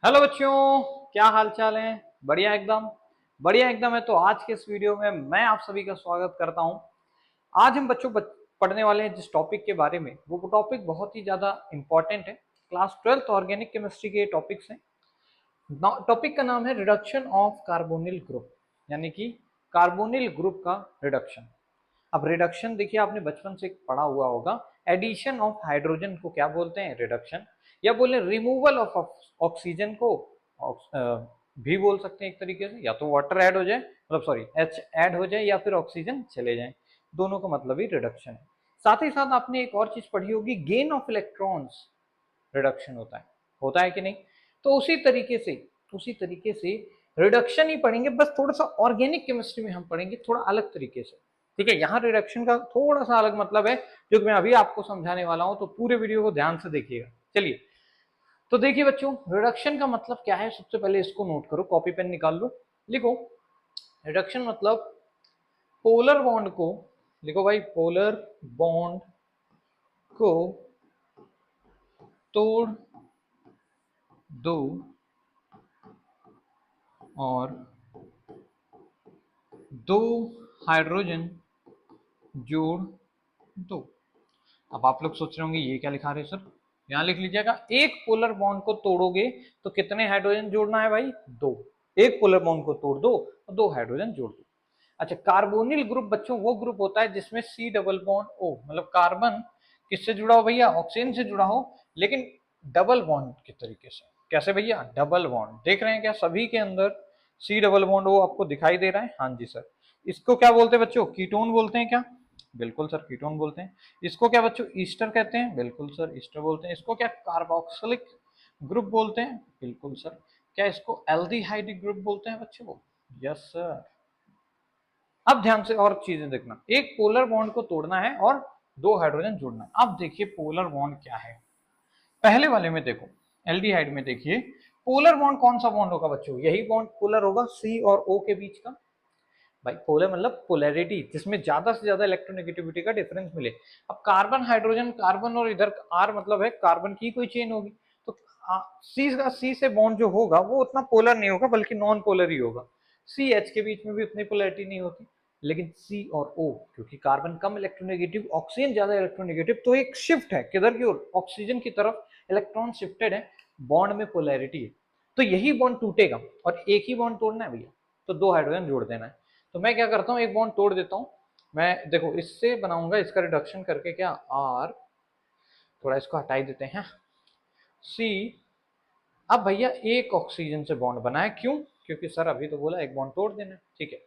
Hello बच्चों, क्या हाल चाल है। बढ़िया एकदम। बढ़िया एकदम है। तो आज के इस वीडियो में मैं आप सभी का स्वागत करता हूं। आज हम बच्चों पढ़ने वाले हैं जिस टॉपिक के बारे में, वो टॉपिक बहुत ही ज्यादा इंपॉर्टेंट है। क्लास 12th ऑर्गेनिक केमिस्ट्री के टॉपिक्स हैं। टॉपिक का नाम है रिडक्शन ऑफ कार्बोनिल ग्रुप, यानी कि कार्बोनिल ग्रुप का रिडक्शन। अब रिडक्शन देखिए, आपने बचपन से पढ़ा हुआ होगा। एडिशन ऑफ हाइड्रोजन को क्या बोलते हैं? रिडक्शन। या बोले रिमूवल ऑफ ऑक्सीजन को भी बोल सकते हैं एक तरीके से। या तो वाटर ऐड हो जाए, मतलब सॉरी एच ऐड हो जाए, या फिर ऑक्सीजन चले जाए। दोनों का मतलब ही रिडक्शन है। साथ ही साथ आपने एक और चीज पढ़ी होगी, गेन ऑफ इलेक्ट्रॉन्स रिडक्शन होता है कि नहीं? तो उसी तरीके से रिडक्शन ही पढ़ेंगे, बस थोड़ा सा ऑर्गेनिक केमिस्ट्री में हम पढ़ेंगे थोड़ा अलग तरीके से। ठीक है, यहाँ रिडक्शन का थोड़ा सा अलग मतलब है जो कि मैं अभी आपको समझाने वाला हूं, तो पूरे वीडियो को ध्यान से देखिएगा। चलिए, तो देखिए बच्चों, रिडक्शन का मतलब क्या है। सबसे पहले इसको नोट करो, कॉपी पेन निकाल लो, लिखो। रिडक्शन मतलब पोलर बॉन्ड को, लिखो भाई, पोलर बॉन्ड को तोड़ दो और दो हाइड्रोजन जोड़ दो। अब आप लोग सोच रहे होंगे ये क्या लिखा रहे सर। यहां लिख लीजिएगा, एक पोलर बॉन्ड को तोड़ोगे तो कितने हाइड्रोजन जोड़ना है भाई? दो। एक पोलर बॉन्ड को तोड़ दो और दो हाइड्रोजन जोड़ दो। अच्छा, कार्बोनिल ग्रुप बच्चों वो ग्रुप होता है जिसमें सी डबल बॉन्ड ओ, मतलब कार्बन किससे जुड़ा हो भैया? ऑक्सीजन से जुड़ा हो, लेकिन डबल बॉन्ड के तरीके से। कैसे भैया? डबल बॉन्ड देख रहे हैं क्या सभी के अंदर? सी डबल बॉन्ड वो आपको दिखाई दे रहा है? हाँ जी सर। इसको क्या बोलते हैं बच्चों? कीटोन बोलते हैं क्या? बिल्कुल सर, कीटोन बोलते हैं। इसको क्या बच्चों? ईस्टर कहते हैं? बिल्कुल सर, ईस्टर बोलते हैं। इसको क्या कार्बोक्सिलिक ग्रुप बोलते हैं? बिल्कुल सर। क्या इसको एल्डिहाइड ग्रुप बोलते हैं बच्चों? Yes sir. अब ध्यान से और चीजें देखना, एक पोलर बॉन्ड को तोड़ना है और दो हाइड्रोजन जोड़ना है। अब देखिए पोलर बॉन्ड क्या है। पहले वाले में देखो, एल्डिहाइड में देखिए, पोलर बॉन्ड कौन सा बॉन्ड होगा बच्चों? यही बॉन्ड पोलर होगा, सी और ओ के बीच का। भाई पोलर मतलब पोलैरिटी, जिसमें ज्यादा से ज्यादा इलेक्ट्रोनेगेटिविटी का डिफरेंस मिले। अब कार्बन हाइड्रोजन, कार्बन और इधर आर मतलब है कार्बन की कोई चेन होगी, तो सी से बॉन्ड जो होगा वो उतना पोलर नहीं होगा, बल्कि नॉन पोलर ही होगा। सी एच के बीच में भी उतनी पोलैरिटी नहीं होती। लेकिन सी और ओ, क्योंकि कार्बन कम इलेक्ट्रोनेगेटिव, ऑक्सीजन ज्यादा इलेक्ट्रोनेगेटिव, तो एक शिफ्ट है किधर की ओर? ऑक्सीजन की तरफ इलेक्ट्रॉन शिफ्टेड है, बॉन्ड में पोलैरिटी है। तो यही बॉन्ड टूटेगा और एक ही बॉन्ड तोड़ना है भैया, तो दो हाइड्रोजन जोड़ देना है। तो मैं क्या करता हूँ, एक बॉन्ड तोड़ देता हूँ। मैं देखो इससे बनाऊंगा इसका रिडक्शन करके, क्या आर, थोड़ा इसको हटाई देते हैं, सी। अब भैया एक ऑक्सीजन से बॉन्ड बना है, क्यों? क्योंकि सर अभी तो बोला एक बॉन्ड तोड़ देना है। ठीक है।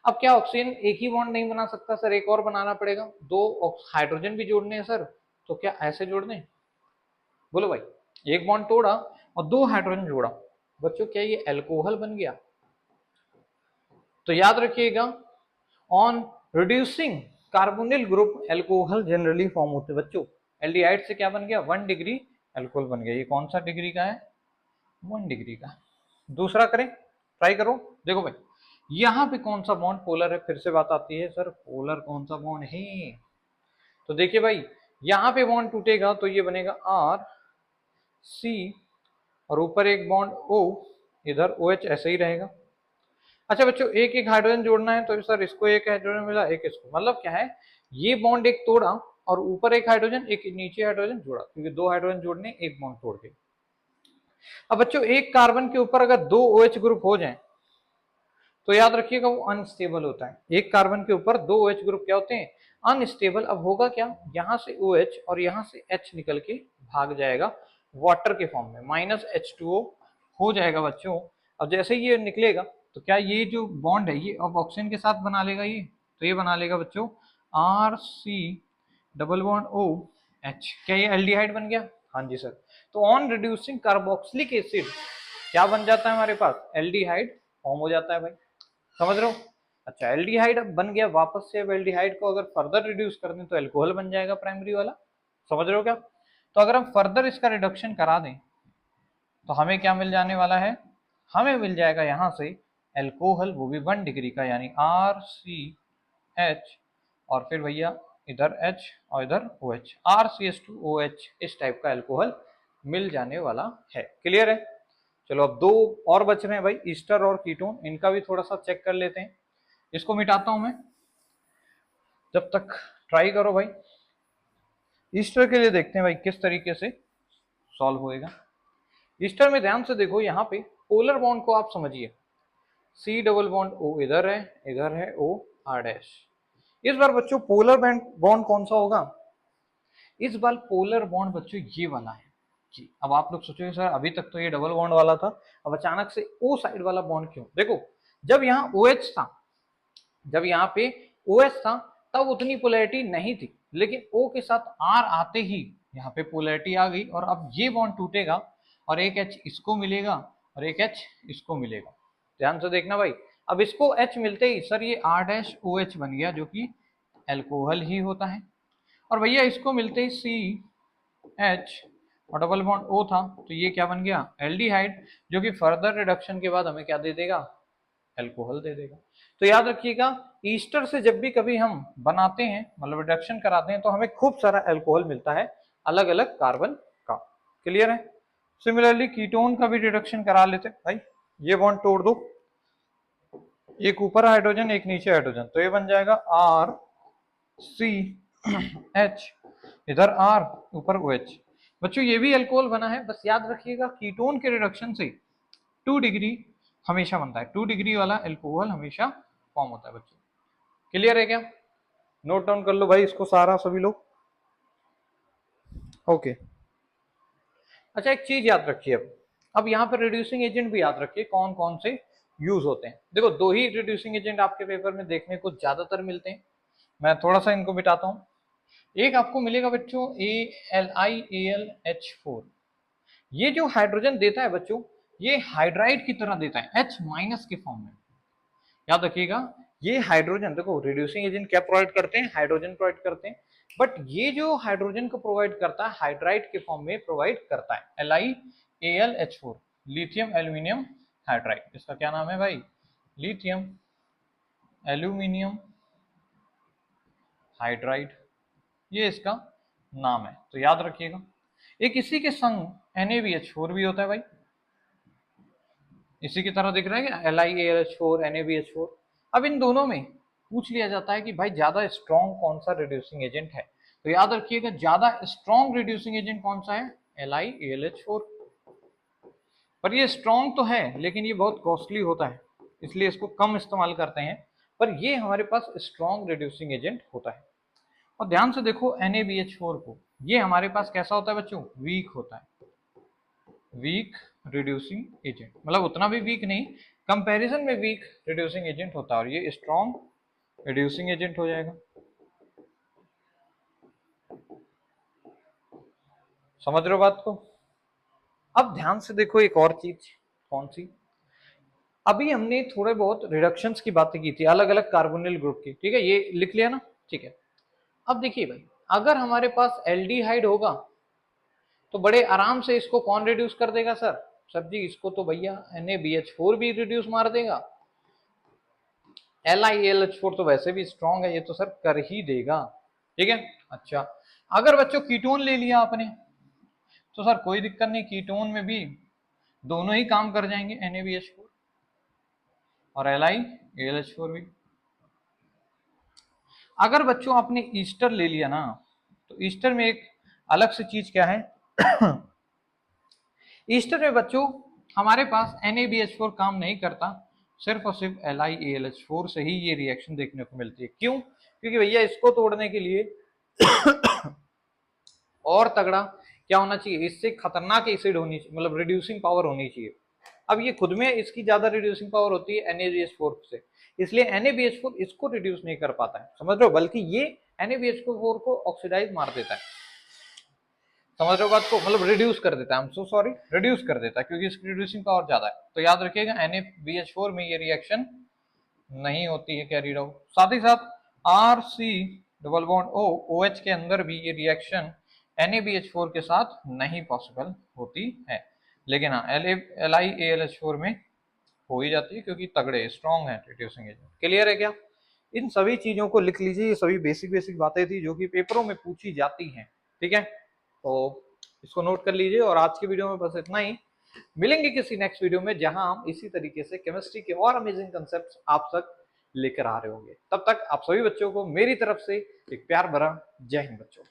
अब क्या ऑक्सीजन एक ही बॉन्ड नहीं बना सकता सर, एक और बनाना पड़ेगा। दो हाइड्रोजन भी जोड़ने हैं सर, तो क्या ऐसे जोड़ने? बोलो भाई, एक बॉन्ड तोड़ा और दो हाइड्रोजन जोड़ा, बच्चों क्या ये एल्कोहल बन गया? तो याद रखिएगा, on reducing carbonyl group alcohol generally form होते हैं बच्चों। एल्डिहाइड से क्या बन गया? 1 डिग्री एल्कोहल बन गया। ये कौन सा डिग्री का है? 1 डिग्री का। दूसरा करें, ट्राई करो। देखो भाई, यहाँ पे कौन सा बॉन्ड पोलर है? फिर से बात आती है सर, पोलर कौन सा बॉन्ड है? तो देखिए भाई, यहाँ पे बॉन्ड टूटेगा तो ये बनेगा आर सी, और ऊपर एक बॉन्ड ओ, इधर ओ एच ऐसे ही रहेगा। अच्छा बच्चों, एक एक हाइड्रोजन जोड़ना है, तो सर इसको एक हाइड्रोजन मिला, एक इसको, मतलब क्या है, ये बॉन्ड एक तोड़ा और ऊपर एक हाइड्रोजन, एक नीचे हाइड्रोजन जोड़ा, क्योंकि दो हाइड्रोजन जोड़ने, एक बॉन्ड तोड़ के। अब बच्चों, एक कार्बन के ऊपर अगर दो ओ एच ग्रुप हो जाए तो याद रखिएगा वो अनस्टेबल होता है। एक कार्बन के ऊपर दो ओ एच ग्रुप क्या होते हैं? अनस्टेबल। अब होगा क्या, यहां से ओ एच और यहां से एच निकल के भाग जाएगा वाटर के फॉर्म में, -H2O हो जाएगा बच्चों। अब जैसे ही ये निकलेगा तो क्या ये जो बॉन्ड है ये अब ऑक्सीजन के साथ बना लेगा ये, तो ये बना लेगा बच्चों R C double bond O H. क्या ये एल्डिहाइड बन गया? हाँ जी सर। तो ऑन रिड्यूसिंग कार्बोक्सिलिक एसिड क्या बन जाता है हमारे पास? एल्डिहाइड फॉर्म हो जाता है भाई। समझ रहे हो? अच्छा, एल्डिहाइड अब बन गया वापस से। अब एल्डिहाइड को अगर फर्दर रिड्यूस कर दें तो एल्कोहल बन जाएगा प्राइमरी वाला। समझ रहे हो क्या? तो अगर हम फर्दर इसका रिडक्शन करा दें तो हमें क्या मिल जाने वाला है? हमें मिल जाएगा यहां से एल्कोहल, वो भी 1 डिग्री का, यानी आर सी एच, और फिर भैया इधर एच और इधर O H, R C S two O H, इस टाइप का एल्कोहल मिल जाने वाला है। क्लियर है? चलो अब दो और बच रहे हैं भाई, ईस्टर और कीटोन, इनका भी थोड़ा सा चेक कर लेते हैं। इसको मिटाता हूं मैं, जब तक ट्राई करो भाई। ईस्टर के लिए देखते हैं भाई किस तरीके से सॉल्व होएगा। ईस्टर में ध्यान से देखो, यहाँ पे पोलर बॉन्ड को आप समझिए, सी डबल बॉन्ड ओ इधर है ओ आर डैश। इस बार बच्चों पोलर बॉन्ड कौन सा होगा? इस बार पोलर बॉन्ड बच्चों ये वाला है जी। अब आप लोग सोचोगे सर अभी तक तो ये डबल बॉन्ड वाला था, अब अचानक से ओ साइड वाला बॉन्ड क्यों? देखो जब यहाँ ओ OH था, जब यहाँ पे ओ OH था तब उतनी पोलैरिटी नहीं थी, लेकिन O के साथ R आते ही यहाँ पे पोलैरिटी आ गई, और अब ये बॉन्ड टूटेगा और एक H इसको मिलेगा और एक H इसको मिलेगा। ध्यान से देखना भाई, अब इसको H मिलते ही सर ये R डैश OH बन गया, जो कि एल्कोहल ही होता है। और भैया इसको मिलते ही CH और डबल बॉन्ड O था, तो ये क्या बन गया? एल्डिहाइड, जो कि फर्दर रिडक्शन के बाद हमें क्या दे देगा? एल्कोहल दे देगा। तो याद रखिएगा, ईस्टर से जब भी कभी हम बनाते हैं, मतलब रिडक्शन कराते हैं, तो हमें खूब सारा एल्कोहल मिलता है अलग अलग कार्बन का। क्लियर है? सिमिलरली कीटोन का भी रिडक्शन करा लेते भाई, ये बॉन्ड तोड़ दो, एक ऊपर हाइड्रोजन एक नीचे हाइड्रोजन, तो ये बन जाएगा R C H, इधर R ऊपर OH। बच्चों ये भी अल्कोहल बना है, बस याद रखिएगा कीटोन के रिडक्शन से 2 डिग्री हमेशा बनता है, 2 डिग्री वाला अल्कोहल हमेशा फॉर्म होता है बच्चों। क्लियर है क्या? नोट डाउन कर लो भाई इसको सारा सभी लोग। ओके, अच्छा एक चीज याद रखिए, अब यहाँ पर रिड्यूसिंग एजेंट भी याद रखिए कौन कौन से यूज होते हैं। देखो दो ही रिड्यूसिंग एजेंट आपके पेपर में देखने को ज्यादातर मिलते हैं, मैं थोड़ा सा इनको मिटाता हूँ। एक आपको मिलेगा बच्चों AlIAlH4, ये जो हाइड्रोजन देता है बच्चों, ये हाइड्राइड की तरह देता है H माइनस के फॉर्म में। याद रखिएगा, ये हाइड्रोजन, देखो रिड्यूसिंग एजेंट क्या प्रोवाइड करते हैं? हाइड्रोजन प्रोवाइड करते हैं, बट ये जो हाइड्रोजन को प्रोवाइड करता है हाइड्राइड के फॉर्म में प्रोवाइड करता है LiAlH4, लिथियम एल्यूमिनियम हाइड्राइड। इसका क्या नाम है भाई? लिथियम एल्यूमिनियम हाइड्राइड, ये इसका नाम है, तो याद रखिएगा। एक इसी के संग NaBH4 भी होता है भाई, इसी की तरह दिख रहा है क्या? LiAlH4 NaBH4। अब इन दोनों में पूछ लिया जाता है कि भाई ज्यादा स्ट्रॉन्ग कौन सा रिड्यूसिंग एजेंट है, तो याद रखिएगा ज्यादा स्ट्रॉन्ग रिड्यूसिंग एजेंट कौन सा है? LiAlH4। पर ये स्ट्रॉन्ग तो है लेकिन ये बहुत कॉस्टली होता है, इसलिए इसको कम इस्तेमाल करते हैं, पर ये हमारे पास स्ट्रॉन्ग रिड्यूसिंग एजेंट होता है। और ध्यान से देखो NaBH4 को, ये हमारे पास कैसा होता है बच्चों? वीक होता है, वीक रिड्यूसिंग एजेंट, मतलब उतना भी वीक नहीं, कंपैरिजन में वीक रिड्यूसिंग एजेंट होता है, और ये स्ट्रॉन्ग रिड्यूसिंग एजेंट हो जाएगा। समझ रहे हो बात को? अब ध्यान से देखो एक और चीज, कौन सी? अभी हमने थोड़े बहुत रिडक्शंस की बातें की थी अलग अलग कार्बोनिल ग्रुप की, ठीक है, ये लिख लिया ना? ठीक है, अब देखिए भाई, अगर हमारे पास एल्डिहाइड होगा तो बड़े आराम से इसको कौन रिड्यूस कर देगा सर? सर जी इसको तो भैया NaBH4 भी रिड्यूस मार देगा, LiAlH4 तो वैसे भी स्ट्रॉन्ग है, ये तो सर कर ही देगा, ठीक है। अच्छा, अगर बच्चों कीटोन ले लिया आपने, तो सर कोई दिक्कत नहीं, कीटोन में भी दोनों ही काम कर जाएंगे, NaBH4 और LiAlH4 भी। अगर बच्चों आपने ईस्टर ले लिया ना, तो ईस्टर में एक अलग से चीज क्या है? ईस्टर में बच्चों हमारे पास NaBH4 काम नहीं करता, सिर्फ और सिर्फ LiAlH4 से ही ये रिएक्शन देखने को मिलती है। क्यों? क्योंकि भैया इसको तोड़ने के लिए और तगड़ा क्या होना चाहिए? इससे खतरनाक एसिड होनी चाहिए, मतलब रिड्यूसिंग पावर होनी चाहिए। अब ये खुद में इसकी ज्यादा रिड्यूसिंग पावर होती है NaBH4 से, इसलिए NaBH4 इसको रिड्यूस नहीं कर पाता है, समझ रहे हो, बल्कि ये NaBH4 को ऑक्सीडाइज मार देता है। समझ रहे हो बात को? मतलब रिड्यूस कर देता है, I'm so sorry, रिड्यूस कर देता है, क्योंकि इसकी रिड्यूसिंग पावर ज्यादा है। तो याद रखिएगा NaBH4 में ये रिएक्शन नहीं होती है कैरीड आउट। साथ ही साथ RC double bond O OH के अंदर भी ये रिएक्शन NaBH4 के साथ नहीं पॉसिबल होती है, लेकिन हाँ LiAlH4 में हो ही जाती है, क्योंकि तगड़े स्ट्रॉन्ग है रिड्यूसिंग एजेंट। क्लियर है क्या? इन सभी चीजों को लिख लीजिए, ये सभी बेसिक बेसिक बातें थी जो कि पेपरों में पूछी जाती हैं, ठीक है, तो इसको नोट कर लीजिए। और आज की वीडियो में बस इतना ही। मिलेंगे किसी नेक्स्ट वीडियो में जहां हम इसी तरीके से केमिस्ट्री के और अमेजिंग कंसेप्ट आप तक लेकर आ रहे होंगे। तब तक आप सभी बच्चों को मेरी तरफ से एक प्यार भरा जय हिंद बच्चों।